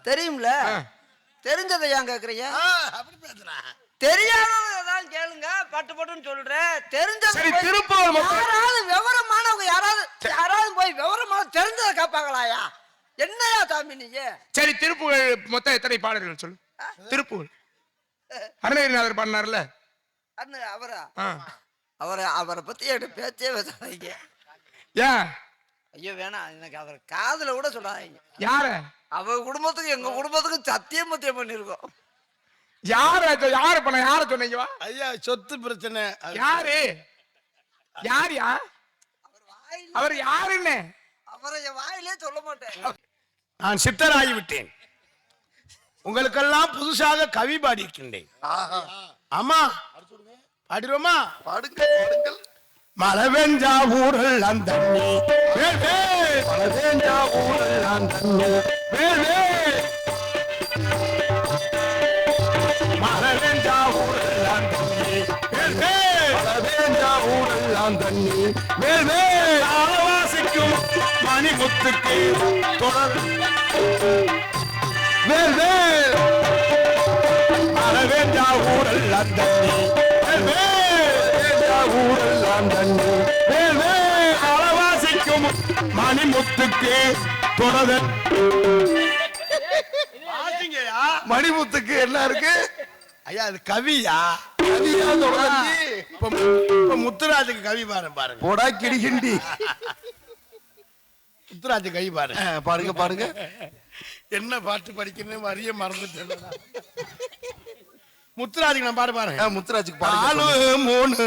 தெரியும்ல? தெரிஞ்சதை ஏன் கேக்குறீங்க? அப்படி பேசுறா. தெரியாதவங்க ஏதாவது கேளுங்க, பட்டு பட்டுன்னு சொல்றேன். தெரிஞ்சது திருப்புகழ் யாராவது விவரமானவங்க யாராவது போய் விவரமா தெரிஞ்சதை கேட்பாங்களாயா? என்னையா சாமி நீங்க? சரி, திருப்புகழ் மொத்தம் எத்தனை பாடல்கள் சொல்லு. திருப்புகழ் அருணகிரிநாதர் பாடினார்ல, அவரை பத்தி என்கிட்ட பேச்சே பேசாதீங்க. ஏன்? ஐயோ வேணாம், எனக்கு அவர் காதுல கூட சொல்லாதீங்க. யார? அவ குடும்பத்துக்கு எங்க குடும்பத்துக்கு சத்தியம் மத்தியம் பண்ணிருக்கோம். யாரு பண்ண? யார சொன்னீங்க? ஐயா சொத்து பிரச்சனை. யாரு? யாரியா அவர்? யாருன்னு அவரை என் வாயிலே சொல்ல மாட்டேன். நான் சித்தராகி விட்டேன். உங்களுக்கெல்லாம் புதுசாக கவி பாடியிருக்கின்றேன். ஆமா, பாடிடுவோமா? பாடுங்க. மழை வெஞ்சா ஊரல் அந்த மழை வெஞ்சா ஊரல் அந்த மழை வெஞ்சா ஊரல் அந்த ஆலவாசிக்கும் மணிமுத்துக்கு தொடர் மழை வெஞ்சா ஊரல் அந்த அளவாசிக்கும் மணிமுத்துக்கு தொடர். மணிமுத்துக்கு என்ன இருக்கு ஐயா? அது கவியா? கவியா தொடர்ந்து இப்ப முத்துராஜுக்கு கவி பாருங்க. போடா கிடிகிண்டி. முத்துராஜு கவி பாருங்க பாருங்க. என்ன பாட்டு படிக்கணும் வரிய மறந்துட்டேன். முத்துராஜுக்கு நான் பாருங்க. முத்துராஜுக்கு பாடு. 4 3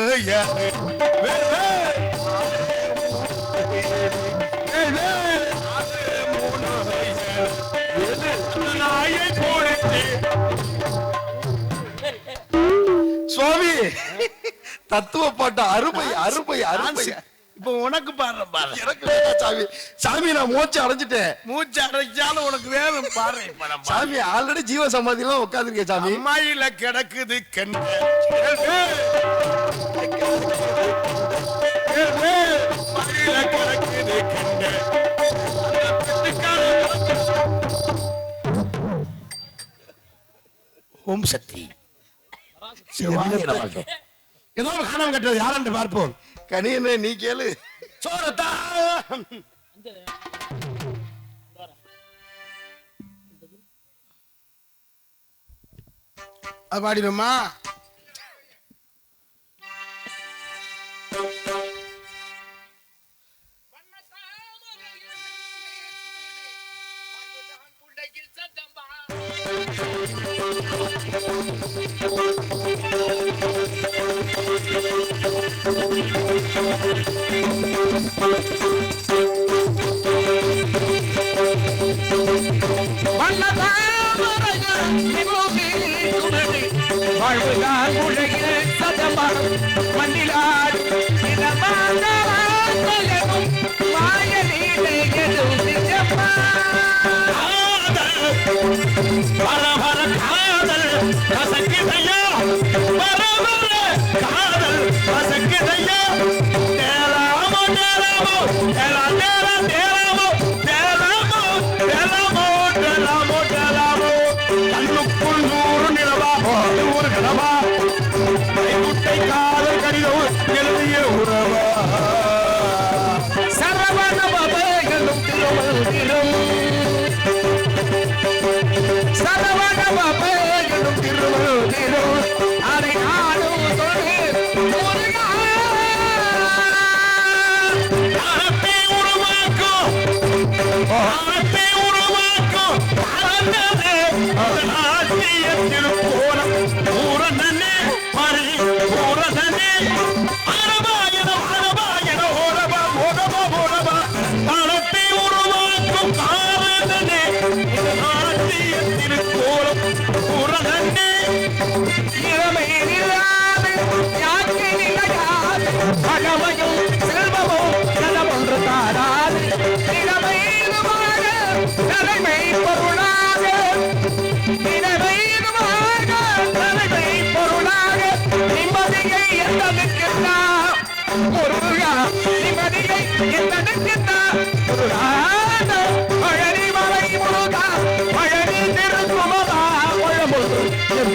சுவாமி தத்துவ பாட்டு அருமை அருமை அருமை. இப்ப உனக்கு பாடுறேன் பாரு. சாமி சாமி நான் மூச்சு அடைஞ்சிட்டேன். மூச்சு அடைச்சாலும் உனக்கு வேணும் பாரு. சாமி ஆல்ரெடி ஜீவ சமாதியெல்லாம் உட்காந்துருக்கேன் சாமி. அம்மாயில கிடக்குது கண்ணு கிடக்குது கண்ணு. ஓம் சக்தி ஏதோ காணாம கட்டுறது யாரும் பார்ப்போம். கனியனே நீ கேளு. சோரத்தா அது பாடிடுமா? வாழ்வுதான் உலகில் சதமானம் மண்ணிலார் கண்ணுக்குள் 100 நிலவா ஒரு கனவா முட்டை காதல் கடிதம் எழுதிய உறவா சரவண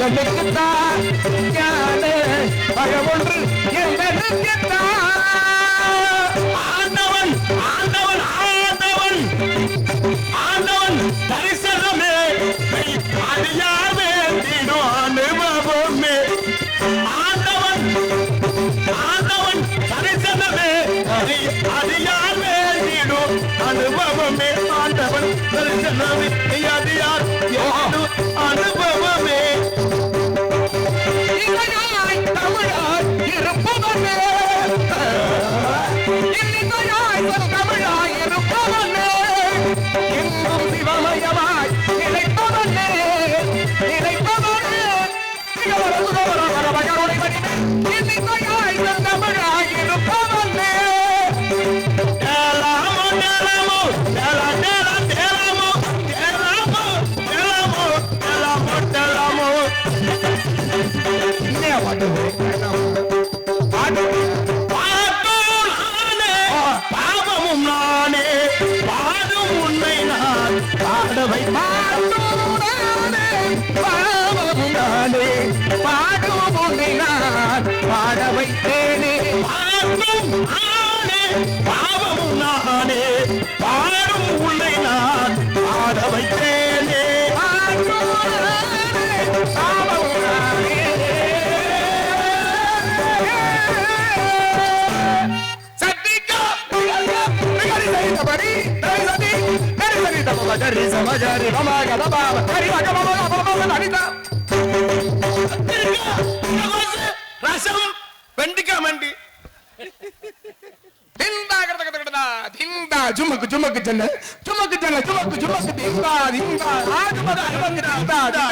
எங்களுக்குத்தான் ஞான பழம் ஒன்று எங்களுக்குத்தான். ஆண்டவன் ஆண்டவன் ஆண்டவன் ஆண்டவன் தரிசனமே அடியார் வேண்டிடும் அனுபவமே. ஆண்டவன் ஆண்டவன் தரிசனமே அடியார் வேண்டிடும் அனுபவமே. ஆண்டவன் தரிசனமே அடியார் வேண்டிடும் அனுபவமே. இசையாய் தமிழாய் இருப்பவனே, இசையாய் தமிழாய் இருப்பவனே, எங்கும் சிவமயமாய் நிலைப்பவனே, நிலைப்பவனே. இசையாய் தமிழாய் இருப்பவனே. தேலாமோ தேலாமோ தேலா தேலா தேலாமோ தேலாமோ தேலாமோ தேலாமோ தேலாமோ. இன்னையா பாட்டு பாட்டு பாட்டும் நானே பாவமும் நானே பாடும் உண்மை நான் பாடவை பாடுமுடானே பாவமுடானே பாடுமுனை நான் பாட வைத்தேனே. பாட்டும் நானே பாவமும் நானே பாடும் உண்மை நான் பாட வைத்தேனே. பாடுமுடானே பாவமுடானே. சத்திகா நிகரி சைதபடி தரிசதி தரிசதி தபஜரி சமஜரி பமக தபாவ ஹரி பகவம பமக ஹரிதா. ரசம் வெண்டிக்காய் மண்டி திண்டா கடத கடதா திண்டா ஜுமக்கு ஜுமக்கு ஜன்ன ஜுமக்கு ஜன்ன ஜுமக்கு ஜுமக்கு திண்டா திண்டா ஆஜமத அபங்கடா திண்டா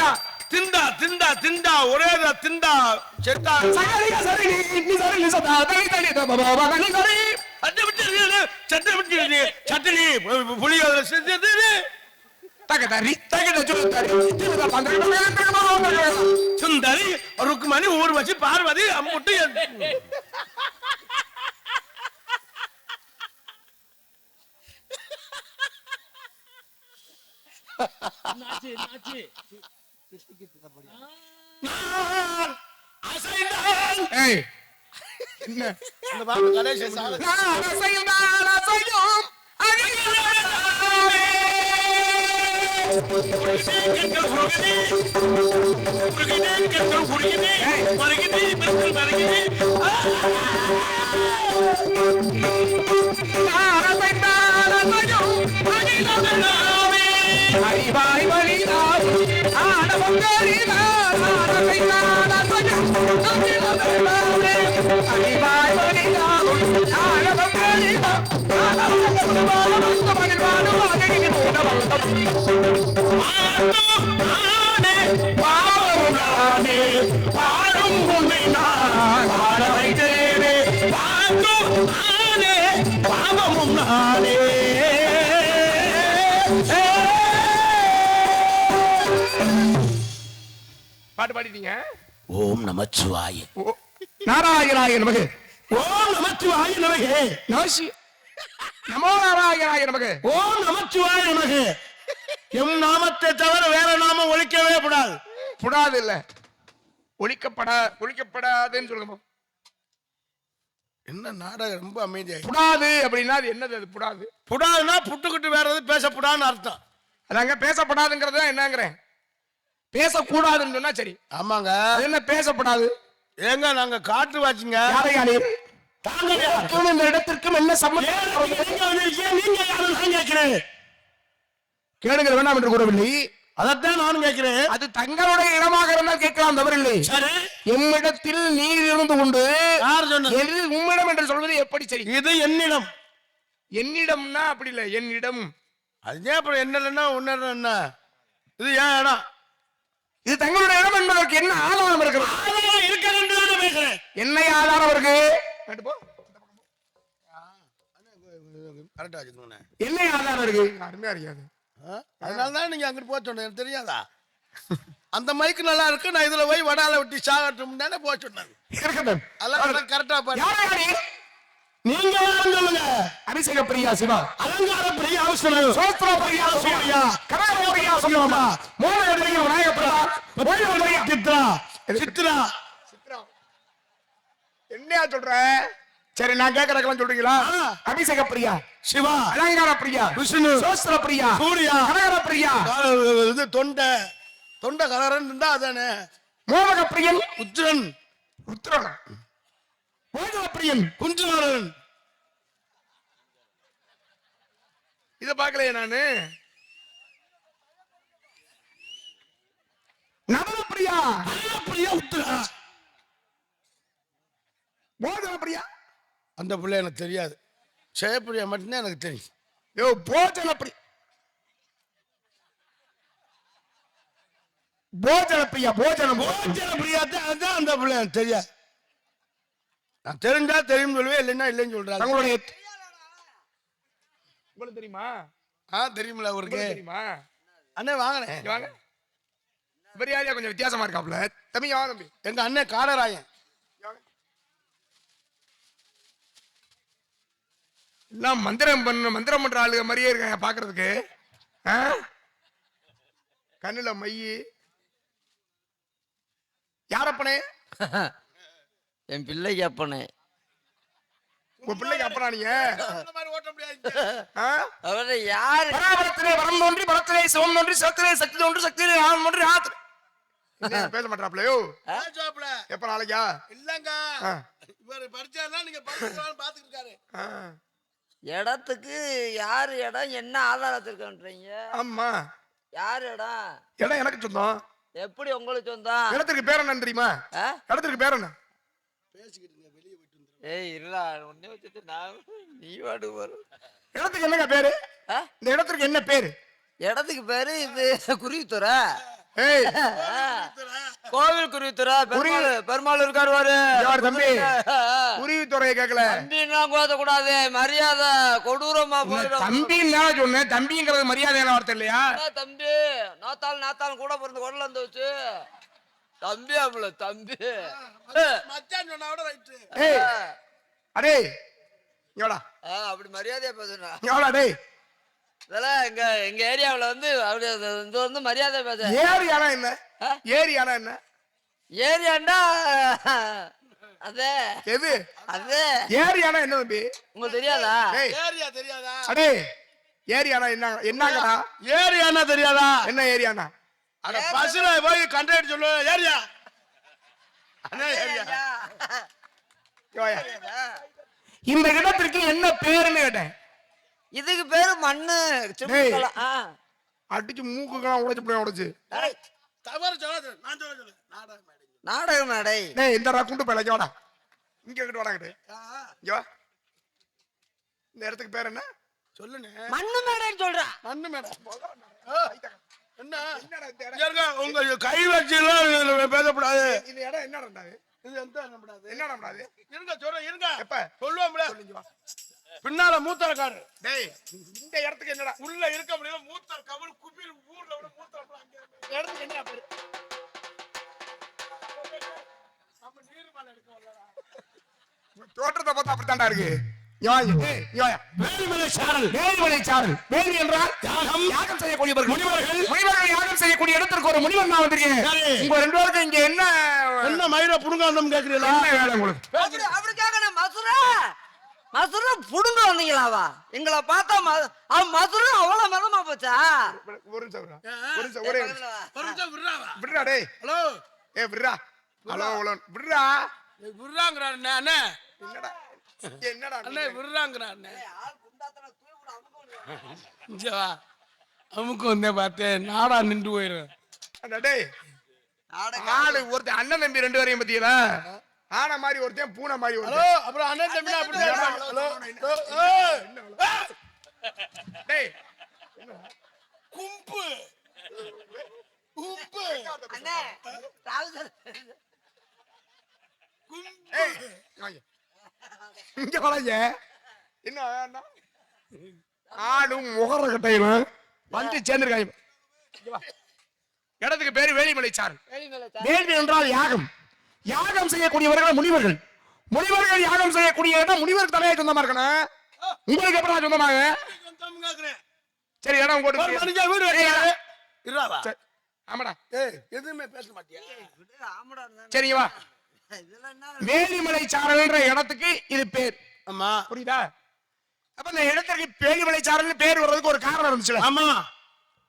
திண்டா திண்டா திண்டா ஒரே திண்டா செத்தா சகரிக சரி நீ சரி நீ சதா தனி தனி தபா பகனி சரி சட்டை விட்டு சட்டனி புளியோதரை செஞ்சது தகதரி தகத ஜுமதரி ஜுமத பந்தர சுந்தரி ருக்மணி ஊர்வசி பார்வதி அம்முட்டு ஏய் என்ன அந்த பாட்டு கடைசி சாலை நான் அசைந்தான் அசையும் அகிலாமே. நான் அசைந்தான் அசையும் அகிலாமே. அறிவாய் வழிதான் ஆடவம் கரிதான் நான் அசைந்தான் அசையும் அகிலாமே. அறிவாய் வழிதான் ஆடவம் கரிதான் ஆடவம் கரிதான் பாவமுடானே பாடும் உண்மை நான் பாட வைத்தேனே. பாட்டும் நானே பாவமும் நானே. பாட்டு பாடிட்டீங்க. ஓம் நமச்சிவாய நாராயணாய நமக. ஓம் நமச்சிவாய நமகே. நமசி நமோ நாராயணாய நமக. ஓம் நமச்சிவாய நமகே. எம் நாமத்தை தவிர வேற நாமம் ஒழிக்கவே கூடாது. புடாது இல்ல ஒழிக்கப்படாதுன்னு சொல்லுங்க. என்ன நாடகம் ரொம்ப அமைதியாகி புடாது அப்படின்னா அது என்னது? அது புடாது புடாதுன்னா புட்டுக்கிட்டு வேற எது பேசப்படான்னு அர்த்தம். அதாங்க பேசப்படாதுங்கிறது தான் என்னங்கிறேன். பேசக்கூடாதுன்னு சொன்னா சரி. ஆமாங்க. அது என்ன பேசப்படாது? ஏங்க நாங்க காட்டு வாச்சிங்க. யாரையானே தாங்களுக்கும் இந்த இடத்திற்கும் என்ன சம்பந்தம்? நீங்க யாரும் நான் கேட்கிறேன். கேளுங்கள் வேண்டாம் என்று கூறவில்லை. அதைத்தான் நானும் கேட்கிறேன். அது தங்களுடைய இடமாக இருந்தால் கேட்கலாம், தவறில்லை. சரி, எம்மிடத்தில் நீர் இருந்து கொண்டு யார் சொன்னது? எது உம்மிடம் என்று சொல்வது எப்படி சரி? இது என்னிடம். என்னிடம்னா அப்படி இல்லை, என்னிடம். அதுதான் அப்புறம் என்ன ஒன்னு என்ன இது ஏன் இடம்? இது தங்களுடைய இடம் என்பதற்கு என்ன ஆதாரம் இருக்கிறது? ஆதாரம் இருக்கிறது பேசுறேன். என்ன ஆதாரம் இருக்கு? கரெக்டா வச்சுக்கோங்க. என்ன ஆதாரம் இருக்கு? அருமையா இருக்காது. அதனாலதான் நீங்க அங்கிட்டு போக சொன்னேன். எனக்கு தெரியாதா? அந்த மைக்கு நல்லா இருக்கு, நான் இதுல போய் வடால விட்டு சாகட்டும் தானே போக சொன்னது. இருக்கட்டும். அதெல்லாம் கரெக்டா பாரு. நீங்க யாரும் சொல்லுங்க. அபிஷேக பிரியா சிவா, அலங்கார பிரியா விஷ்ணு, சோஸ்திர பிரியா சூர்யா, கனக பிரியா சுந்தரமா, மோன பிரியா விநாயகப்பிரதா, மொழி பிரியா சித்ரா சித்ரா. என்னையா சொல்ற? சரி நான் கேட்கறதுக்கெல்லாம் சொல்றீங்களா? அபிஷேக பிரியா சிவா, அலங்கார பிரியா விஷ்ணு, சோஸ்திர பிரியா சூர்யா, கனக பிரியா இது தொண்டை கலரன் இருந்தா அதானே. மோதக பிரியன் உத்திரன், உத்திரன், மோதக பிரியன் குஞ்சுநாதன். இத பாக்கலையே நானு. நவர பிரியா, பிரியா உத்திரா, மோதக பிரியா. அந்த பிள்ளை எனக்கு தெரியாது. ஜெயப்பிரியா மட்டும்தான் எனக்கு தெரியும். யோ போஜன பிரியா, போஜன பிரியா, போஜனம் போஜன பிரியா தான் அந்த பிள்ளை எனக்கு தெரியாது. நான் தெரிஞ்சா தெரியும் சொல்லுவேன், இல்லைன்னா இல்லைன்னு சொல்றாங்க. தங்களுடைய உங்களுக்கு தெரியுமா? தெரியுமில்ல அவருக்கு. தெரியுமா? அண்ணே வாங்கினேன். இங்க வாங்க. பெரியாரியா கொஞ்சம் வித்தியாசமா இருக்காப்ல. தம்பி வா தம்பி. எங்க அண்ணன் காடராயன். எல்லாம் மந்திரம் பண்ற ஆளுங்க மாதிரியே இருக்காங்க பாக்குறதுக்கு. கண்ணுல மையி. யாரப்பனே? என் பிள்ளைக்கு அப்பனே. உங்க பிள்ளைக்கு அப்பனா நீங்க? அவரை யாரு? பராபரத்திலே வரம் தோன்றி, பரத்திலே சிவம் தோன்றி, சத்திலே சக்தி தோன்றி, சக்தியிலே ஞானம் தோன்றி, ஆத்திர. பேச மாட்டாப்லையோ? எப்ப நாளைக்கா? இல்லங்க, இவர் படிச்சாருன்னா நீங்க பாத்துக்கிட்டு இருக்காரு. இடத்துக்கு யாரு இடம், என்ன ஆதாரத்திற்குன்றீங்க? ஆமா, யாரு இடம்? இடம் எனக்கு சொந்தம். எப்படி உங்களுக்கு சொந்தம்? இடத்துக்கு பேர் என்ன தெரியுமா? இடத்துக்கு பேர் என்ன? ஏய் இல்ல ஒண்ணே வச்சுட்டு நான் நீ வாடு வரும். இடத்துக்கு என்னங்க பேரு? இந்த இடத்துக்கு என்ன பேரு? இடத்துக்கு பேரு இது குருவித்துறை. ஏய் கோவில் குருவித்துறை. பெருமாள் இருக்காரு பாரு. தம்பி குருவித்துறையை கேட்கல. தம்பின்னா கோத கூடாது, மரியாதை கொடூரமா போயிடும். தம்பின்னு சொன்னேன். தம்பிங்கிறது மரியாதையான வார்த்தை இல்லையா? தம்பி நாத்தாள் கூட பிறந்து கொடல வந்து வச்சு தம்பி அவள தம்பி மச்சான் சொன்னா கூட ரைட்டு. ஏய் அடே இங்கடா. அப்படி மரியாதையா பேசுறா. இங்கடா டேய். இதெல்லாம் எங்க ஏரியாவுல வந்து அப்படி இது வந்து மரியாதை பேச. ஏரியானா என்ன? ஏரியானா என்ன? ஏரியாண்டா அதே. எது அதே ஏரியானா என்ன தம்பி? உங்களுக்கு தெரியாதா? ஏரியா தெரியாதா? அடே ஏரியானா என்னங்கடா? ஏரியானா தெரியாதா? என்ன ஏரியானா? அட பஸ்ல போய் கண்டக்டர் சொல்லு ஏரியா. அண்ணா ஏரியா. இந்த இடத்திற்கு என்ன பேருன்னு கேட்டேன். இதுக்கு பேரு மண்ணு. அடிச்சு மூக்குக்கெல்லாம் உடைச்சு போய் உடைச்சு. தவறு சொல்லாத, நான் சொல்ல நாடக மேடை. டேய் இந்த குண்டு பையல ஜோடா. இங்க கிட்ட வாடா. யோ இந்த இடத்துக்கு பேர் என்ன சொல்லுனே? மண்ணு மேடைன்னு சொல்றா. மண்ணு மேடை. என்ன என்னடா உங்க கை வச்சுலாம் பேசக்கூடாது. இந்த இடம் என்னடா? இது எந்த நம்படாது? என்னடா நம்படாது? இருங்க சொல்றேன் இருங்க. எப்ப சொல்லுவோம்ல. சொல்லுங்க வா. பின்னால மூத்தரக்காரு. டேய் இந்த இடத்துக்கு என்னடா? உள்ள இருக்க முடியல மூத்தர் கமல் குபில் ஊர்ல விட மூத்தர் அங்க. இடத்துக்கு என்ன பேரு? நம்ம நீர்மலை எடுக்க வரலடா. தோற்றத்தை பார்த்தா அப்படித்தான்டா இருக்கு. வேலிமலை சாரல். வேலி என்றால் யாகம் செய்யக்கூடியவர்கள், முனிவர்கள் யாகம் செய்யக்கூடிய இடத்திற்கு ஒரு முனிவன் நான் வந்திருக்கேன். உங்க ரெண்டு பேருக்கு இங்க என்ன மயிர புடுங்காந்தம் கேக்குறீங்களா? என்ன வேலை உங்களுக்கு? அப்படி கேட்கணும். மசுர புடுங்க வந்தீங்களாவா? எங்களை பார்த்தா மசுர அவ்வளவு மதமா போச்சா? ஒரு நிமிஷம் ஒரே விடுறா டேய். ஹலோ விடுறா. ஹலோ விடுறா. விடுறாங்கறான் அண்ணே. என்னடா அண்ணே விடுறாங்கறான் அண்ணே. இங்க வா. அமுக்கு வந்தே பார்த்தேன் நாடா நின்று போயிரும். டேய் ஆளு ஒருத்தன் அண்ணன் தம்பி ரெண்டு பேரையும் பத்தியலா? ஆன மாதிரி ஒருத்தன் பூனை மாதிரி ஹலோ ஒருத்தன். அப்புறம் அண்ணன் தம்பி அப்படி ஹலோ டேய் கும்பு கும்பு அண்ணே ஏய் இங்க வளைஞ்ச என்ன ஆடும் முகர கட்டையிலும் வந்து சேர்ந்திருக்காங்க. இடத்துக்கு பேரு வேலிமலை சாரல். வேள்வி என்றால் யாகம். யாகம் செய்யக்கூடியவர்கள் முனிவர்கள். முனிவர்கள் யாகம் செய்யக்கூடிய இடம் முனிவர் தலையா சொந்தமா இருக்கணும். உங்களுக்கு எப்படா சொந்தமாக? சரி இடம் ஒரு போட்டு மனுஷன் வீடு கட்டினாரு. இருடா. சரி, ஆமாடா ஏய், எதுவுமே பேச மாட்டியா? ஆமாடா இருந்தானே. சரிங்க வா. இதெல்லாம் என்ன வேலிமலை சாரல்ன்ற இடத்துக்கு இது பேர். ஆமா புரியுதா? அப்ப இந்த இடத்துக்கு வேலிமலை சாரல் பேர் வர்றதுக்கு ஒரு காரணம் இருந்துச்சுல. ஆமா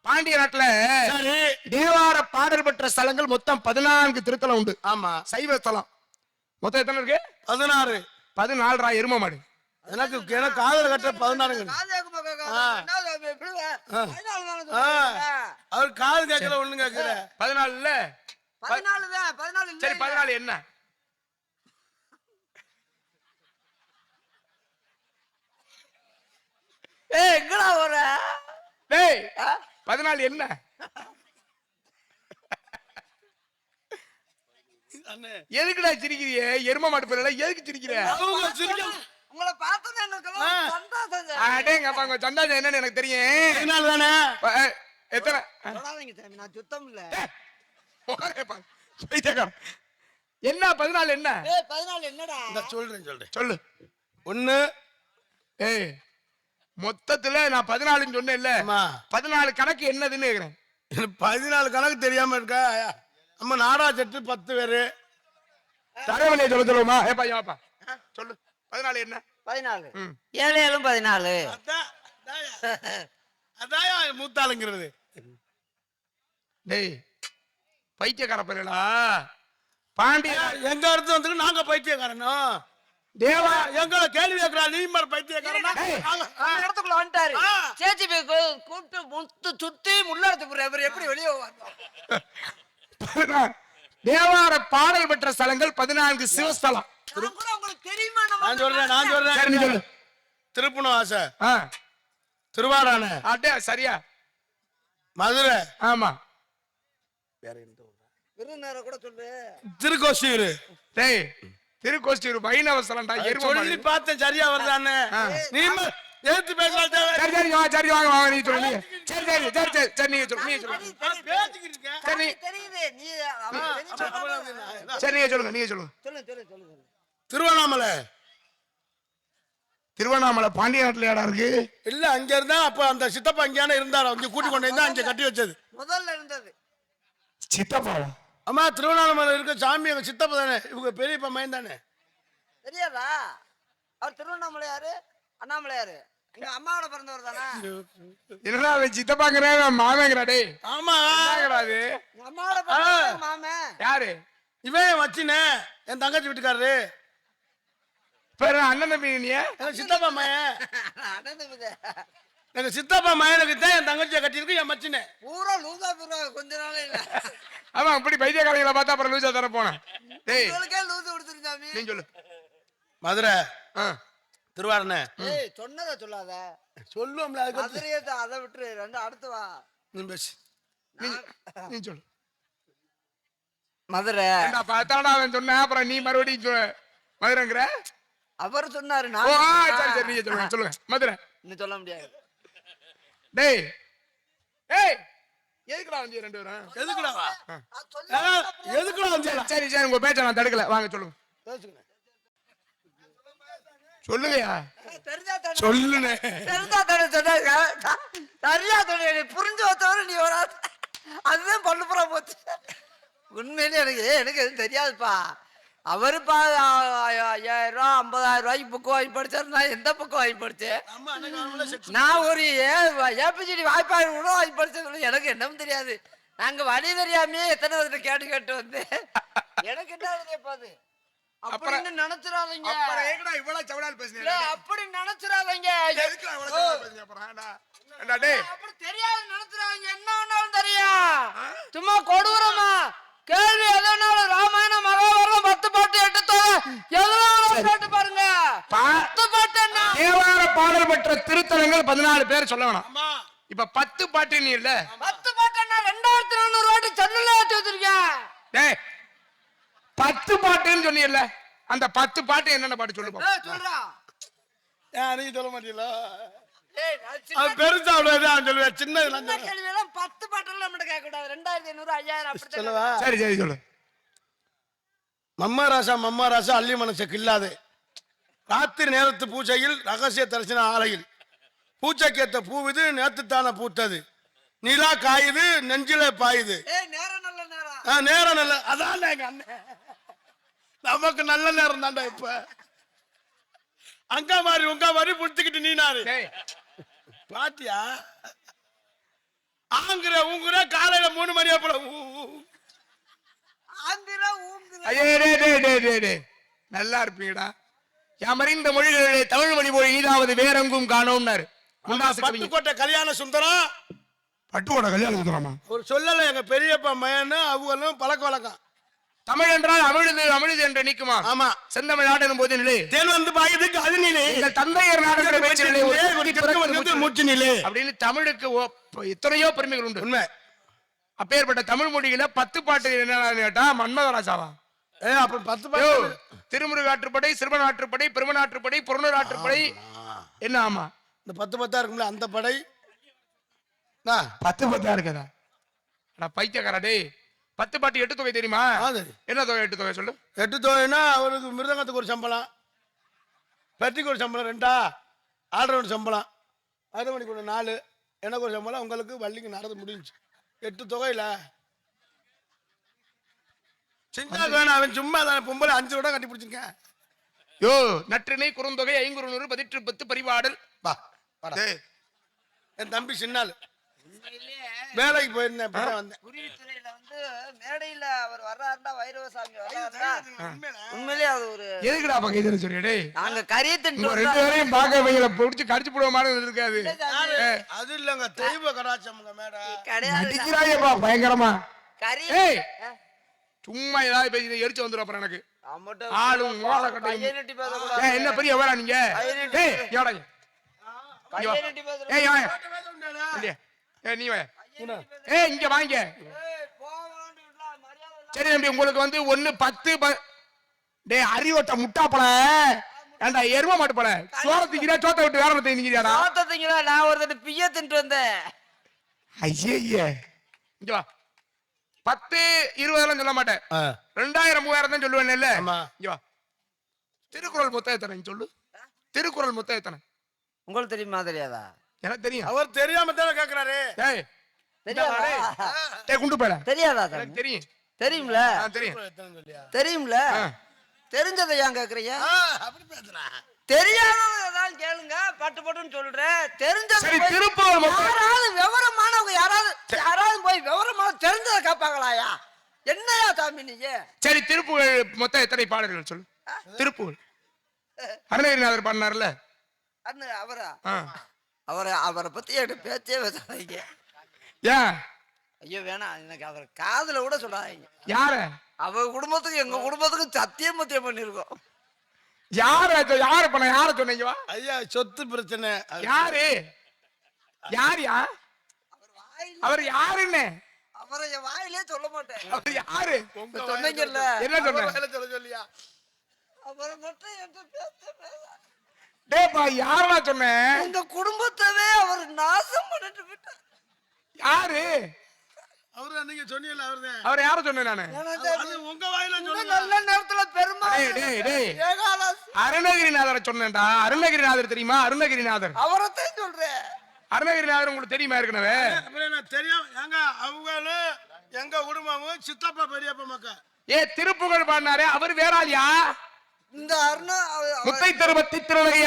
பாண்டிய நாட்டுல சரி தேவார பாடல் பெற்ற ஸ்தலங்கள் மொத்தம் 14 திருத்தலம் உண்டு. ஆமா சைவ ஸ்தலம் மொத்தம் எத்தனை இருக்கு? 16. 14 எரும மாடு. எனக்கு காதல கட்ட 16. காதேக்கு மகா ஆ. என்ன இப்படி ஆ. 14 தானே அவர் காது கேட்கல ஒண்ணு கேட்கல. 14 இல்ல 14 தான் 14 இல்ல. சரி 14 என்ன? ஏய் எங்கடா வர? டேய் 14 என்ன? அண்ணே எதுக்குடா சிரிக்கிறீங்க? எரும மாட்டு பேர்ல எதுக்கு சிரிக்கிற? அவங்க சிரிக்க உங்களை பார்த்தா எங்களுக்கெல்லாம் சந்தோஷம். அடேங்க அப்ப உங்க சந்தாஜம் என்னன்னு எனக்கு தெரியும். 14 தானே. எத்தனை? சொல்லாதீங்க சாமி, நான் சுத்தம் இல்ல. என்ன 14 என்ன? ஏய் 14 என்னடா? இந்த சொல்றேன் சொல்லு. 1 ஏய் மொத்தத்துல நான் 14 சொன்னேன்ல. ஆமா 14 கணக்கு என்னதுன்னு கேக்குறேன். 14 கணக்கு தெரியாம இருக்கா? நம்ம நாடா செட்டு 10 பேரு. தரவணையை சொல்ல சொல்லுமா? ஏப்பா ஏப்பா சொல்லு 14 என்ன? 14 ம். 7 7 14. அதான் மூத்தாளுங்கிறது. டேய் பைத்தியக்கார பேரடா. பாண்டிய எங்க இருந்து வந்துட்டு நாங்க பைத்தியக்காரனும். தேவா எங்களை கேள்வி கேட்கிறா நீ மாதிரி பைத்தியக்காரனா? அந்த இடத்துக்குள்ள வந்துட்டாரு. ஆ. சேச்சி போய் கூப்பிட்டு முத்து சுத்தி முள்ள எடுத்து போற இவர் எப்படி வெளியே வந்தோம்? தேவார பாடல் பெற்ற ஸ்தலங்கள் 14 சிவஸ்தலம். கூட உங்களுக்கு தெரியுமா? நான் சொல்றேன் சரி நீ சொல்லு. திருப்பணும் ஆசை, ஆ திருவாடான, அடே சரியா? மதுரை, ஆமா. விருதுநகரை கூட சொல்லு. திருக்கோசியூர். டேய் திருக்கோஷ்டியூர் வைணவ ஸ்தலம்டா. எரும மாடு. சொல்லி பார்த்தேன் சரியா வருதானே. நீ ஏத்து பேசலாம் தேவை. சரி சரி வா சரி வாங்க வாங்க நீ சொல்லு. சரி சரி சரி சரி சரி நீங்க சொல்லு நீங்க சொல்லுங்க. பேசிக்கிட்டு இருக்கேன். சரி தெரியுது நீ தெரியுமா? சரி நீங்க சொல்லுங்க நீங்க சொல்லுங்க. சொல்லு சொல்லு சொல்லு சொல்லு. திருவண்ணாமலை திருவண்ணாமலை பாண்டிய நாட்டுல இடம் இருக்கு. இல்ல அங்க இருந்தா அப்ப அந்த சித்தப்பா அங்கேயான இருந்தாரு. அங்க கூட்டி கொண்டு இருந்தா அங்க கட்டி வச்சது. முதல்ல இருந்தது சித்தப்பாவா? அம்மா திருவண்ணாமலை இருக்க சாமி எங்க சித்தப்பா தானே. இவங்க பெரியப்பா மயன் தானே. தெரியாதா? அவர் திருவண்ணாமலையாரு அண்ணாமலையாரு எங்க அம்மாவோட பிறந்தவர் தானே. என்னடா அவன் சித்தப்பாங்கிறேன் மாமேங்கிறா. டேய் ஆமா என்னங்கடா அது? எங்க அம்மாவோட பிறந்தவர் மாமே. யாரு? இவன் வச்சினே என் தங்கச்சி வீட்டுக்காரரு. பேரு அண்ணன் தம்பி நீ? எங்க சித்தப்பா மயன். அண்ணன் தம்பி. எங்க சித்தப்பா மயனுக்கு தான் என் தங்கச்சியை கட்டியிருக்கு என் மச்சினே. பூரா லூசா பூரா கொஞ்ச நாள் இல்ல. ஆமா இப்படி பைத்தியக்காரங்களை பார்த்தா அப்புறம் லூசா தர போனேன். டேய் உங்களுக்கே லூசு கொடுத்துருச்சாமி. நீ சொல்லு. மதுரை, ஆ திருவாரணை. ஏய் சொன்னதை சொல்லாத. சொல்லுவோம்ல அதுக்கு மதுரையை அதை விட்டுரு. ரெண்டு அடுத்து வா. நீ பேசு. நீ சொல்லு. மதுரை ஏண்டா பார்த்தாடா அவன் சொன்ன அப்புறம் நீ மறுபடியும் மதுரைங்கிற? அவர் சொன்னாரு. ஓ நான் சரி சரி நீங்க சொல்லுங்க சொல்லுங்க. மதுரை. இன்னும் சொல்ல முடியாது. டேய் ஏய் எதுக்குடா வந்து ரெண்டு பேரும்? எதுக்குடா வா? நான் சொல்ல எதுக்குடா வந்து சரி சரி உங்க பேச்ச நான் தடுக்கல. வாங்க சொல்லுங்க பேசுங்க. சொல்லுங்கயா. தெரிஞ்சா தடை. சொல்லுனே. தெரிஞ்சா தடை சொன்னாங்க. சரியா தடை. புரிஞ்சு வச்சவரை நீ ஒரு அதுதான் பண்ணு போறா போச்சு. உண்மையிலே எனக்கு எதுவும் தெரியாதுப்பா. அவருப்பா 5000 ரூபா 50,000 ரூபாய்க்கு புக்கு வாங்கி படிச்சாரு. நான் எந்த புக்கு வாங்கி படிச்சேன்? அம்மா அன்னைக்கு அவங்கள செக் நான் ஒரு ஏபிசிடி வாய்ப்பாடு கூட வாங்கி படிச்சது எனக்கு என்னவும் தெரியாது. நாங்க வழி தெரியாமே எத்தனை விதத்தை கேட்டு வந்து எனக்கு என்ன தெரியாது. அப்படின்னு நினைச்சிடாதீங்க. அப்புறம் ஏங்கடா இவ்வளவு சவடால் பேசுனீங்க? இல்ல, அப்படி நினைச்சிடாதீங்க. எதுக்குடா இவ்வளவு சவடால் பேசுனீங்க அப்புறம்? ஏண்டா டேய் அப்படி தெரியாது நினைச்சிடாதீங்க. என்ன வேணாலும் தெரியும். சும்மா கொடூரமா கேள்வி எதனாலும் ராமாயணம் மகாபாரதம் 10 பாட்டு 8 தொகை எதனாலும் கேட்டு பாருங்க. 10 பாட்டு என்ன? தேவார பாடல் பெற்ற திருத்தலங்கள் 14 பேர் சொல்ல வேணாம். அம்மா இப்ப 10 பாட்டு நீ இல்ல. 10 பாட்டு என்ன? 2400 வாட்டி சென்னையில ஏற்றி வச்சிருக்கேன். டேய் 10 பாட்டுன்னு சொன்னீல்ல, அந்த 10 பாட்டு என்னென்ன பாட்டு சொல்லு பாப்போம். சொல்றா. நீ சொல்ல மாட்டீங்களா? ஏய், நான் அது சின்ன பெருசா அவ்வளவுதான் சொல்லுவேன். சின்னதுலாம் சின்ன கேள்வியெல்லாம் 10 பாட்டுல நம்மகிட்ட கேட்க கூடாது. 2500 5000 அப்படி சொல்லவா? சரி சரி சொல்லு. மம்மா ராசா அள்ளி மனசை கில்லாது. ராத்திரி நேரத்து பூஜையில் ரகசிய தரிசன ஆலையில் பூச்சைக்கேத்த பூவிது நேத்துத்தான பூத்தது. நிலா காயுது நெஞ்சில பாயுது. நேரம் நல்ல அதான் எங்க அண்ணன். நமக்கு நல்ல நேரம் தாண்டா இப்ப. அங்க மாதிரி புடிச்சுக்கிட்டு நீனாரு பாத்தியா? ஆங்குற ஊங்குற காலையில 3 மணியா போல நல்லா இருப்பீங்கடா. யாமறிந்த மொழிகளிலே தமிழ் மொழி போய் ஈதாவது வேறெங்கும் காணோம்னாரு. பட்டுக்கோட்டை கல்யாண சுந்தரம். பட்டுக்கோட்டை கல்யாண சுந்தரமா? ஒரு சொல்லல எங்க பெரியப்பா மயன்னு அவங்களும் பழக்க வழக்கம். தமிழ் என்றால் அமிழ்து என்று நிக்குமா? ஆமா. செந்தமிழ் நாடு போது நிலை தேன் வந்து பாயுதுக்கு அது நிலை. எங்கள் தந்தையர் நாடு மூச்சு நிலை அப்படின்னு தமிழுக்கு எத்தனையோ பெருமைகள் உண்டு. உண்மை. அப்பேற்பட்ட தமிழ் மொழியில 10 பாட்டு என்னன்னு கேட்டா மன்மதராஜாவா? அப்ப 10 பாட்டு. திருமுருகாற்றுப்படை, சிறுவனாற்றுப்படை, பெருமனாற்றுப்படை, புறநூறாற்றுப்படை என்ன? ஆமா, இந்த 10 இருக்கும்ல அந்த படை 10 இருக்குதா? பைத்தியக்காரா டேய். 10 பாட்டு 8 தொகை தெரியுமா? என்ன தொகை? 8 தொகை சொல்லு. 8 தொகைனா அவருக்கு மிருதங்கத்துக்கு ஒரு சம்பளம், பெட்டிக்கு ஒரு சம்பளம் 2, ஆல்ரவுண்ட் சம்பளம், அரைமணிக்கு ஒரு 4, எனக்கு ஒரு சம்பளம், உங்களுக்கு வள்ளிக்கு நடந்து முடிஞ்சு 8 தொகையில சின்ன அவன் சும்மா தான் பொம்பளை 5 விட கட்டி பிடிச்சிருக்கேன். யோ நற்றினை குறுந்தொகை 500 பதிற்று 10 பரிபாடல். என் தம்பி சின்னாள் வேலைக்கு போயிருந்தேன். வந்தேன் குருவித்துறையில வந்து மேடையில அவர் வர்றாருண்டா, வைரவசாமி வர்றாருண்டா, உண்மையிலே அது ஒரு எதுக்குடா பக்கம் இது சொல்லிடே? நாங்க கரியத்தின் 2 பேரையும் பாக்க வைங்கள புடிச்சு கடிச்சு போடுற மாதிரி இருக்காது. அது இல்லங்க தெய்வ கராச்சம்ங்க மேடை கிடையாது. பயங்கரமா கரி சும்மா ஏதாவது பேசி எரிச்சு வந்துடும். அப்புறம் எனக்கு ஆளும் என்ன பெரிய எவரா நீங்க? நீ இங்க வாங்க. சரி தம்பி, உங்களுக்கு வந்து 1 10 டே அறிவட்ட முட்டாப்பல ஏண்டா எரும மாட்டு போல சோளத்திக்கிறா சோத்த விட்டு வேற திங்கிறாடா? சோத்தீங்களா? நான் ஒரு பிய தின்ட்டு வந்தேன். ஐயே இங்க வா. 10 20 சொல்ல மாட்டேன். 2000 3000 தான் சொல்லுவேன். இல்ல இங்க வா. திருக்குறள் மொத்தம் எத்தனை சொல்லு? திருக்குறள் மொத்தம் எத்தனை உங்களுக்கு தெரியுமா? தெரியாதா? எனக்கு தெரியும். அவர் தெரியாம தானே கேக்குறாரு. குண்டு போல தெரியாதா? எனக்கு தெரியும். தெரியும்ல? தெரியும்ல? தெரிஞ்சதை ஏன் கேக்குறீங்க? தெரியாதவங்க ஏதாவது கேளுங்க, பட்டு பட்டுன்னு சொல்றேன். தெரிஞ்சது யாராவது விவரமானவங்க யாராவது போய் விவரமான தெரிஞ்சதை கேட்பாங்களாயா? என்னையா சாமி நீங்க? சரி, திருப்புகழ் மொத்தம் எத்தனை பாடல்கள் சொல்லு? திருப்புகழ் அருணகிரிநாதர் பாடினார்ல, அவரை பத்தி என்கிட்ட பேச்சே பேசாதீங்க. ஏன்? ஐயோ வேணாம், எனக்கு அவர் காதுல கூட சொல்லாதீங்க. யார? அவர் குடும்பத்துக்கு எங்க குடும்பத்துக்கு சத்தியம் பண்ணிருக்கோம். யாரு பண்ண? யார சொன்னீங்க? ஐயா சொத்து பிரச்சனை. யாரு? யாரியா அவர்? யாருன்னு அவரை என் வாயிலே சொல்ல மாட்டேன். அவர் யாரு சொன்னீங்கல்ல? என்ன சொன்ன? சொல்லியா அவரை மட்டும் என்கிட்ட டேப்பா யாரா சொன்ன? உங்க குடும்பத்தவே அவர் நாசம் பண்ணிட்டு விட்டார். யாரு அவரு? நீங்க சொன்னீங்கல்ல அவர்தான். அவர் யார சொன்னேன் நானு? உங்க வாயில சொல்லுங்க. நல்ல நேரத்துல பெருமாள் அருணகிரிநாதரை சொன்னேன்டா. அருணகிரிநாதர் தெரியுமா? அருணகிரிநாதர் அவரத்தையும் சொல்றேன். அருணகிரிநாதர் உங்களுக்கு தெரியுமா? ஏற்கனவே தெரியும். எங்க அவங்களும் எங்க குடும்பமும் சித்தப்பா பெரியப்பா மக்கள். திருப்புகழ் பாடினாரே அவர் வேறாளியா? இந்த அருணா முத்தை தருவத்தி திருநகைய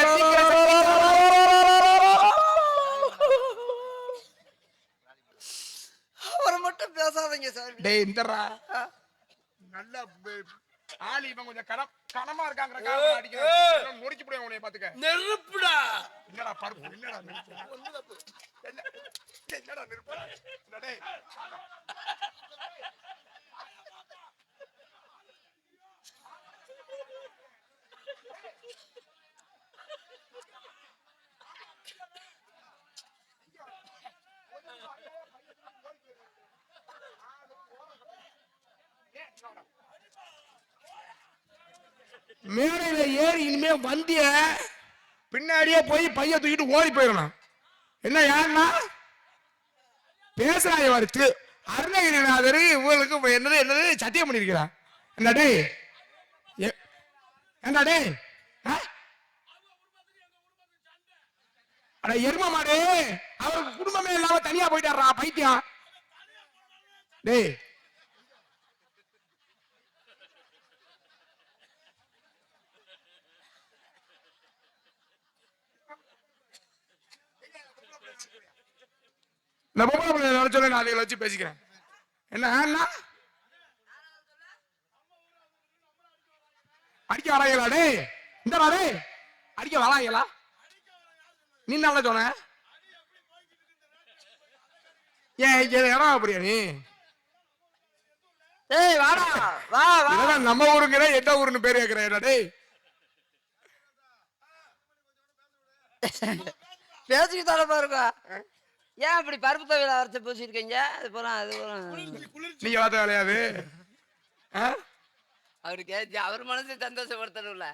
அவரை மட்டும் பேசாதீங்க சார். டேய் இந்தரா நல்ல ஆளி இவன் கொஞ்சம் கனமா இருக்காங்கற காரணம் அடிக்கிறேன். நொறுக்கி போடுவேன் உன்னை பாத்துக்க. நெருப்புடா. என்னடா பருப்பு? என்னடா நெருப்பு? என்னடா நெருப்பு? டேய் மேடையில ஏறி இனிமே வந்திய பின்னாடியே போய் பைய தூக்கிட்டு ஓடி போயிடணும். என்ன யாருன்னா பேசுறாங்க. அருணகிரிநாதர் இவங்களுக்கு என்னது சத்தியம் பண்ணிருக்கிறார். என்னடே ஏண்டா டேய் அட எரும மாடு அவருக்கு குடும்பமே இல்லாம தனியா போயிட்டாரா பைத்தியம். டேய் இந்த பொம்பளை பிள்ளை நினைச்சோட நான் அதை வச்சு பேசிக்கிறேன். என்ன அடிக்க வராங்களா டேய்? இந்த டே அடிக்க வராங்களா? நீ நல்லா சொன்ன ஏன் இடம் அப்படியா நீ? ஏய் வாடா வா வா. நம்ம ஊருங்கிற எந்த ஊருன்னு பேர் கேட்கிறேன் டேய். பேசிக்கிட்டு தானே பாருங்க. ஏன் அப்படி பருப்பு தவிர அரைச்சு பூசிருக்கீங்க? அது போறோம் அது போறோம். நீங்க பார்த்த வேலையாது அவருக்கு அவர் மனசு சந்தோஷப்படுத்தணும்ல.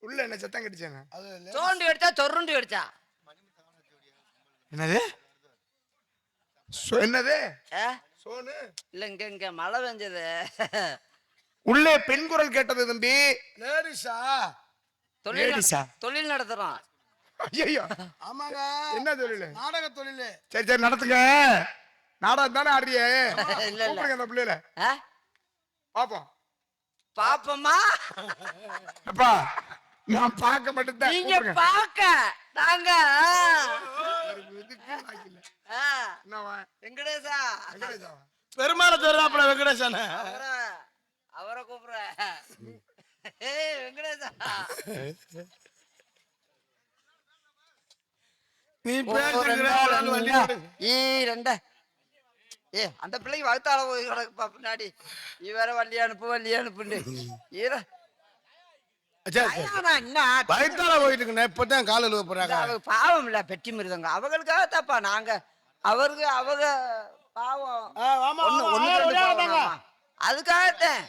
உள்ள என்ன சத்தம் கட்டிச்சாங்க? சோண்டி அடிச்சா சொருண்டி அடிச்சா என்னது என்னது சோனு இல்ல இங்க மழை பெஞ்சது. உள்ளே பெண் குரல் கேட்டது தம்பி. லேடிஸா? தொழில் நடத்துறோம். ஐயோ ஆமாங்க. என்ன தொழில்? நாடக தொழில். சரி சரி நடத்துங்க. நாடகம் தானே ஆடுறியே? இல்ல இல்ல அந்த பிள்ளைல பாப்போம். பாப்பமா அப்பா நான் பார்க்க மட்டும்தான். நீங்க பாக்க நாங்க வெங்கடேசா பெருமாளை சொல்றாப்புல வெங்கடேசன். அவரை கூப்பிடுற. ஏய் வெங்கடேசா நீ பேசுகிற ஏ அந்த பிள்ளைக்கு வகுத்தால போய் கிடக்குப்பா பின்னாடி. வேற வள்ளி அனுப்புன்னு வயிற்றால போயிட்டு இருக்குண்ணே. இப்பதான் கால எழுவ போறாங்க. பாவம் இல்ல பெட்டி மிருதங்க அவங்களுக்காக தாப்பா. நாங்க அவருக்கு அவங்க பாவம் அதுக்காகத்தான்.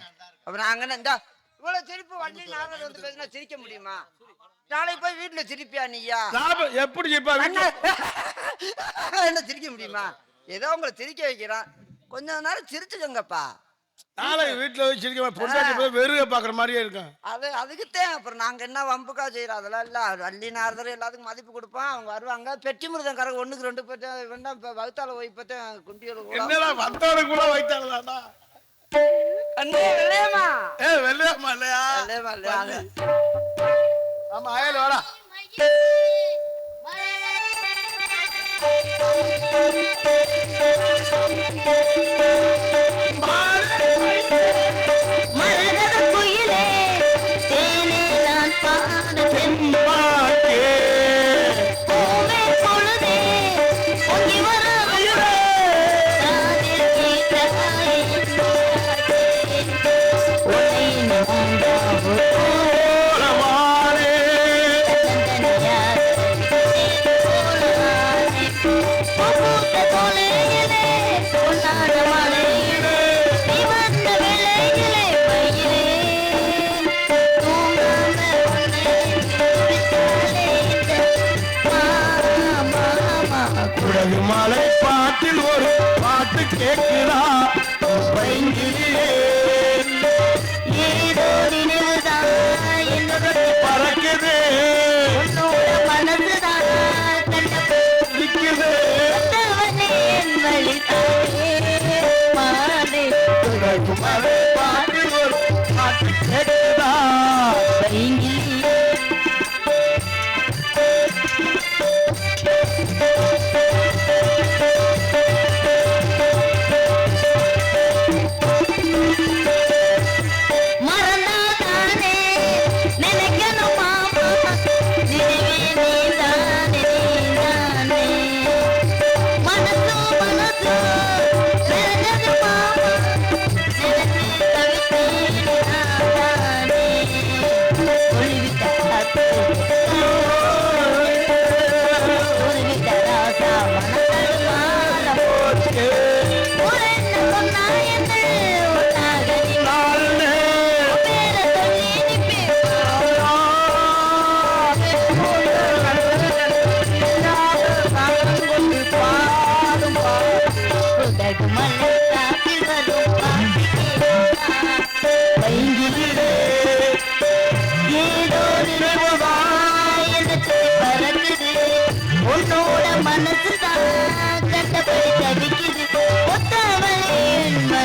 அப்ப நாங்க இந்த இவ்வளவு சிரிப்பு வள்ளி நாங்கள் வந்து பேசினா சிரிக்க முடியுமா? நாளைக்கு போய் வீட்டுல சிரிப்பியா நீயா? எப்படி என்ன சிரிக்க முடியுமா? ஏதோ உங்களை சிரிக்க வைக்கிறான். கொஞ்ச நேரம் சிரிச்சுக்கோங்கப்பா. நாளைக்கு வீட்டுல போய் சிரிக்க பொண்டாட்டி போய் வெறுக பாக்குற மாதிரியே இருக்கும். அதுக்குத்தான். அப்புறம் நாங்க என்ன வம்புக்கா செய்யறோம்? அதெல்லாம் இல்ல. வள்ளி நாரதர் எல்லாத்துக்கும் மதிப்பு கொடுப்போம். அவங்க வருவாங்க. பெட்டி மிருதம் கரக 1க்கு 2 வேண்டாம். வகுத்தால போய் பார்த்தேன் குண்டியோட வந்தோட கூட வைத்தாளா வெள்ளையம்மா. வெள்ளையம்மா இல்லையா? வெள்ளையம்மா இல்லையா? ஆமா அயல் வாடா. மலை பாட்டில் ஒரு பாட்டு கேட்கிறா ஏதோ பறக்குது மனசுதான் மலை பாட்டில் ஒரு பாட்டு கேட்கிறா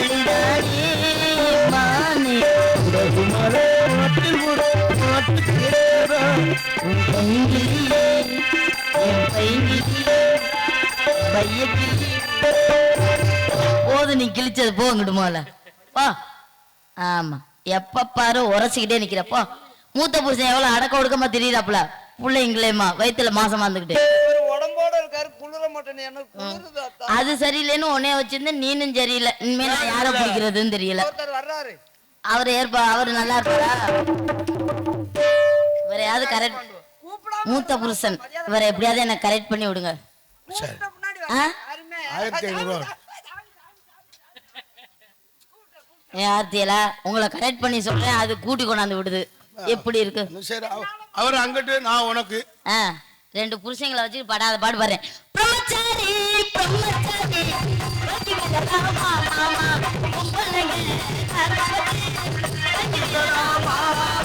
மலைதானே மானே உலகு மலை நாட்டில் ஒரு நாட்டு கேட்கிறா உன் பைங்கிலியே என் பைங்கிலியே பையக்கிலியே போது நீ கிழிச்சது போங்கிட்டு போல போ. ஆமா எப்ப பாரு உரசிக்கிட்டே நிக்கிறப்போ மூத்த புருஷன் எவ்வளவு அடக்க ஒடுக்கமா திரியிறாப்புல பிள்ளைங்களேமா வயித்துல மாசமா இருந்துகிட்டு ஒரு உடம்போட இருக்காரு குளிர மாட்டேன் எனக்கு குளிருது அத்தா. அது சரியில்லைன்னு உன்னைய வச்சிருந்த நீனும் சரியில்லை இனிமே நான் யாரை பிடிக்கிறதுன்னு தெரியல ஒருத்தர் வர்றாரு அவர் அவரு நல்லா இருப்பாரா இவரையாவது கரெக்ட் மூத்த புருஷன் இவரை எப்படியாவது எனக்கு கரெக்ட் பண்ணி விடுங்க சரி முன்னாடி ஆ? யாருமே 1500 ரூபா ஏன் ஆர்த்தியலா உங்களை கரெக்ட் பண்ணி சொல்றேன் அது கூட்டி கொண்டாந்து விடுது எப்படி இருக்கு சரி அவர் அங்கிட்டு நான் உனக்கு ஆ 2 புருஷங்களை வச்சு படாத பாடு பாடுறேன் பிரம்மச்சாரி பிரம்மச்சாரி வக்கி விடலாமா மாமா பொம்பளைங்க வக்கி விடலாமா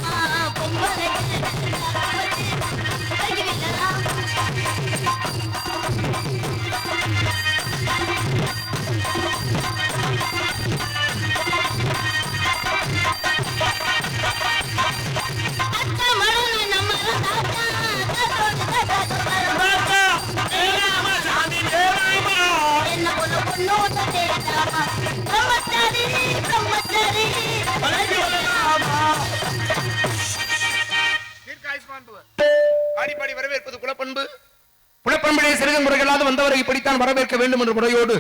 மாமா பொம்பளைங்க வக்கி விடலாமா அச்சா மரண நம்ம தாத்தா என்ன பொண்ணு பொண்ணு தேடாமா பிரம்மச்சாரி பிரம்மச்சாரி பாடி வரவேற்பது குலப்பண்பு. குலப்பண்பிலே சிறுக முறைகளாது வந்தவரை இப்படித்தான் வரவேற்க வேண்டும் என்ற முறையோடு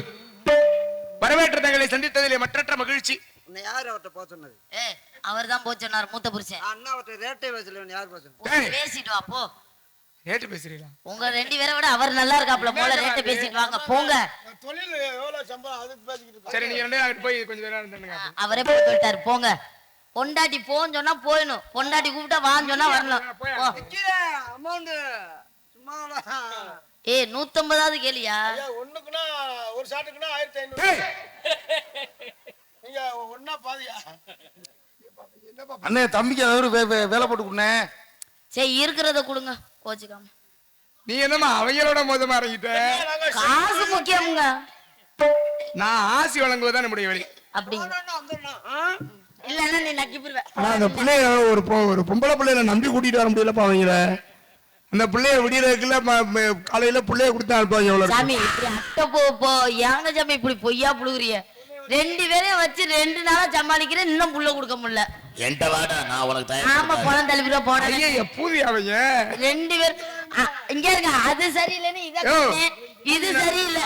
வரவேற்ற தங்களை சந்தித்ததிலே மற்றற்ற மகிழ்ச்சி. உன்னை யார் அவர்கிட்ட போக சொன்னது? அவர் தான் போய் சொன்னார் மூத்த புருஷன் அண்ணா அவர்கிட்ட ரேட்டை வச்சல யார் போக சொன்னது? ஏய். பேசிட்டு வா போ ஏற்று பேசுறீங்களா? உங்க 2 பேரை விட அவர் நல்லா இருக்காப்ல போல ரேட்டை பேசிட்டு வாங்க போங்க தொழில் எவ்வளவு சம்பளம் அதுக்கு பேசிக்கிட்டு சரி நீங்க 2 பேரும் போய் கொஞ்சம் நேரம் இருந்துங்க. அவரே போய் சொல்லிட்டாரு போங்க பொண்டாட்டி போன்னு சொன்னா போயிடும் பொண்டாட்டி கூப்பிட்டா வான்னு சொன்னா வரணும் போ. அமௌண்ட் சும்மா 150வது கேளியா ஒண்ணுக்குன்னா ஒரு ஷாட்டுக்குன்னா 1500 ஏய், நீங்க ஒன்னா பாதியா அண்ணே தம்பிக்கு ஏதாவது வேலை போட்டு கொடுண்ணே. சரி இருக்கிறத கொடுங்க கோச்சுக்காம நீ என்னமா அவங்களோட மோதமா இறங்கிட்ட? காசு முக்கியமுங்க நான் ஆசி வழங்குவதுதான் நம்முடைய வழி. அப்படிங்க இல்லன்னா நீ நக்கி போடுவ ஆனா அந்த பிள்ளைய ஒரு பொம்பளை பிள்ளைய நம்பி கூட்டிட்டு வர முடியலப்பா அவங்கள. அந்த பிள்ளைய விடியறதுக்குள்ள காலையில பிள்ளைய கொடுத்தா அனுப்புவாங்க எவ்வளவு. சாமி இப்படி அட்டை போ ஏங்க சாமி இப்படி பொய்யா புழுகுறிய 2 பேரையும் வச்சு 2 நாளா சமாளிக்கிறேன் இன்னும் புள்ள கொடுக்க முடியல. என்கிட்ட வாடா நான் உனக்கு ஆமா பணம் தள்ளிவிட போன ஐயா பூதி அவங்க 2 பேர் இங்க இருக்க அது சரியில்லைன்னு இத யோ. சொன்னேன். இது சரியில்லை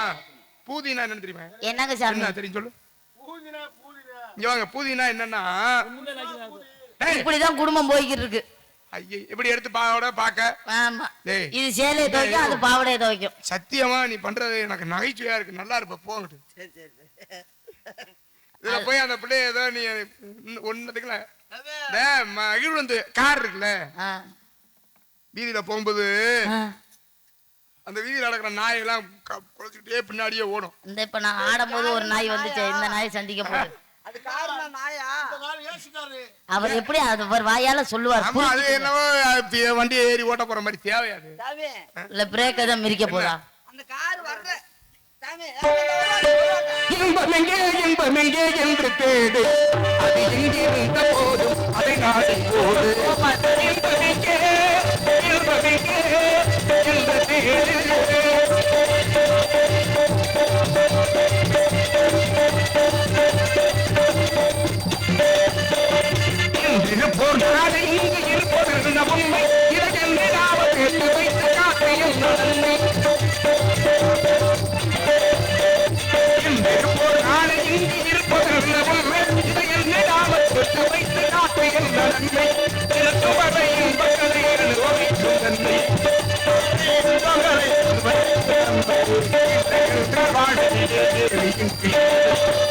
பூதினா என்னன்னு தெரியுமா? என்னங்க சாமி என்ன தெரியும் சொல்லு. இங்க வாங்க. பூதினா என்னன்னா ஏய், இப்படிதான் குடும்பம் போய்கிட்டு இருக்கு. ஐயே இப்படி எடுத்து பாவோட பாக்க. ஆமா டேய். இது சேலையை துவைக்கும் அது பாவடையை துவைக்கும். சத்தியமா நீ பண்றது எனக்கு நகைச்சுவையா இருக்கு. நல்லா இருப்ப போங்கட்டு. சரி சரி இதுல போய் அந்த பிள்ளைய ஏதோ நீ ஒன்னதுக்குல மகிழ் வந்து கார் இருக்குல்ல ஆ, வீதியில போகும்போது ஆ. அந்த வீதியில நடக்கிற நாயெல்லாம் குறைச்சிக்கிட்டே பின்னாடியே ஓடும். இந்த இப்ப நான் ஆடும்போது ஒரு நாய் வந்துச்சு இந்த நாய் சந்திக்க போகுது. அது காரணம் நாயா? அவர் எப்படி அது ஒரு வாயால சொல்லுவார் ஆமா அது என்னவோ வண்டியை ஏறி ஓட்ட போற மாதிரி தேவையாது. சாமி இல்ல பிரேக் தான் மிரிக்க போதா அந்த கார் வர்ற சாமி இன்பமெங்கே இன்பமெங்கே என்று தேடு அது எங்கிருந்த போதும் அதை நாடி போடு. இன்பமெங்கே இன்பமெங்கே என்று தேடு. இருப்போர் நாடு இங்கு இருப்பது உண்மை இதென்று நாம கேட்டு வைத்து காத்தையும் நன்மை. இருப்போர் நாடு இங்கு இருப்பது உண்மை இதென்று நாம கேட்டு வைத்து காத்தையும் நன்மை. திருத்துவதை இன்பங்களை அனுபவிக்கும் தன்மை.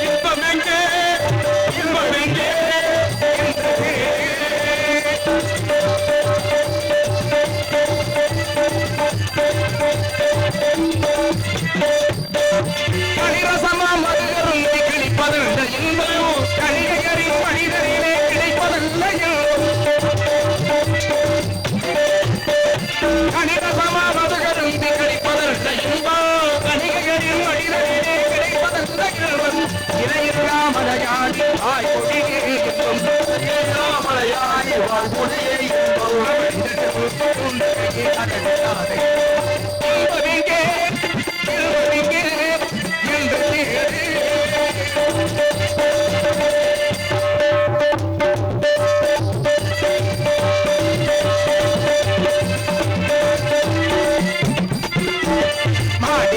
இன்பமெங்கே இன்பமெங்கே கணிரசமா மதுகருந்தி கிழிப்பதில்லை இன்பம் கணிகையரின் மனிதரிலே கிடைப்பதில்லை. கணிரசமா மதுகருந்தி கிடைப்பதில்லை இன்பம் கணிகையரின் மனிதரிலே கிடைப்பதில்லை.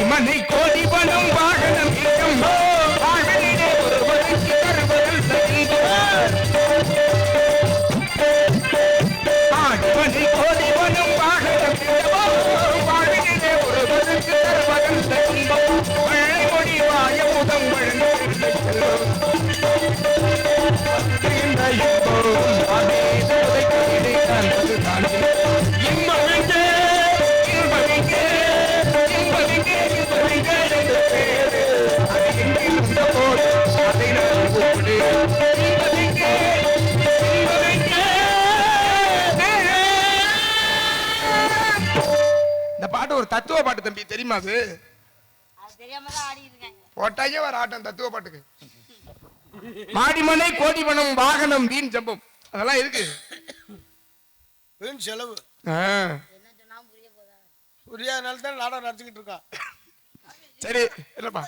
மனை கோடி பணம் வாகனம் இங்கம் வாழ்விலே ஒருவருக்கு தருவதல் மனை கோடி பணம் வாகனம் வாழ்விலே ஒருவருக்கு தருவதல் இன்பம் வெள்ளை மொழி வாய முதம் வழங்க இந்த பாட்டு ஒரு தத்துவ பாட்டு தம்பி, தெரியுமா அது? போட்டாயே வர ஆட்டம் தத்துவ பாட்டுக்கு. மாடிமனை கோடி பணம் வாகனம் வீண் ஜம்பம் அதெல்லாம் இருக்கு. வீண் செலவு புரியாதனால தான் நாடகம் நடத்திக்கிட்டு இருக்கான். சரி இல்லப்பா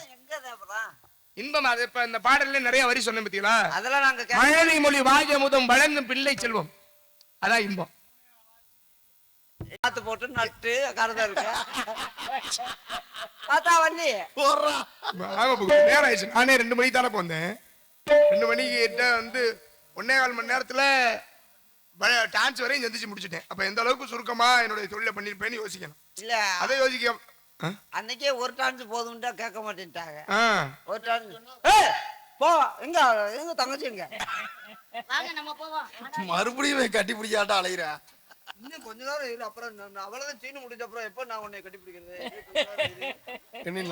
இன்பம். அது இப்ப இந்த பாடல்ல நிறைய வரி சொன்ன பத்தியா? அதெல்லாம் நாங்க மழலை மொழி வாஜ முதம் வளர்ந்தும் பிள்ளை செல்வம், அதான் இன்பம். காத்து போட்டு நட்டு கருதா இருக்க பார்த்தா வண்டி நேரம் ஆயிடுச்சு. நானே 2 மணிக்கு தானே போந்தேன். 2 மணிக்கு கிட்ட வந்து 1.25 மணி நேரத்துல டான்ஸ் வரையும் சந்திச்சு முடிச்சுட்டேன். அப்ப எந்த அளவுக்கு சுருக்கமா என்னுடைய தொழிலை பண்ணிருப்பேன்னு யோசிக்கணும். இல்ல அதை யோசிக்க அன்னைக்கே ஒரு டான்ஸ் போதும்ட்டா கேட்க மாட்டேன்ட்டாங்க. ஒரு டான்ஸ் போ எங்க எங்க தங்கச்சி எங்க மறுபடியும் கட்டி பிடிச்சாட்டா அலையிறா. இன்னும் கொஞ்ச நேரம் இரு, அப்புறம் அவ்வளவுதான் சீனு முடிஞ்ச அப்புறம் எப்ப நான் உன்னை கட்டி பிடிக்கிறது?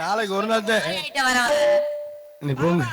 நாளைக்கு ஒரு நாள் தான் வர நீ போங்க.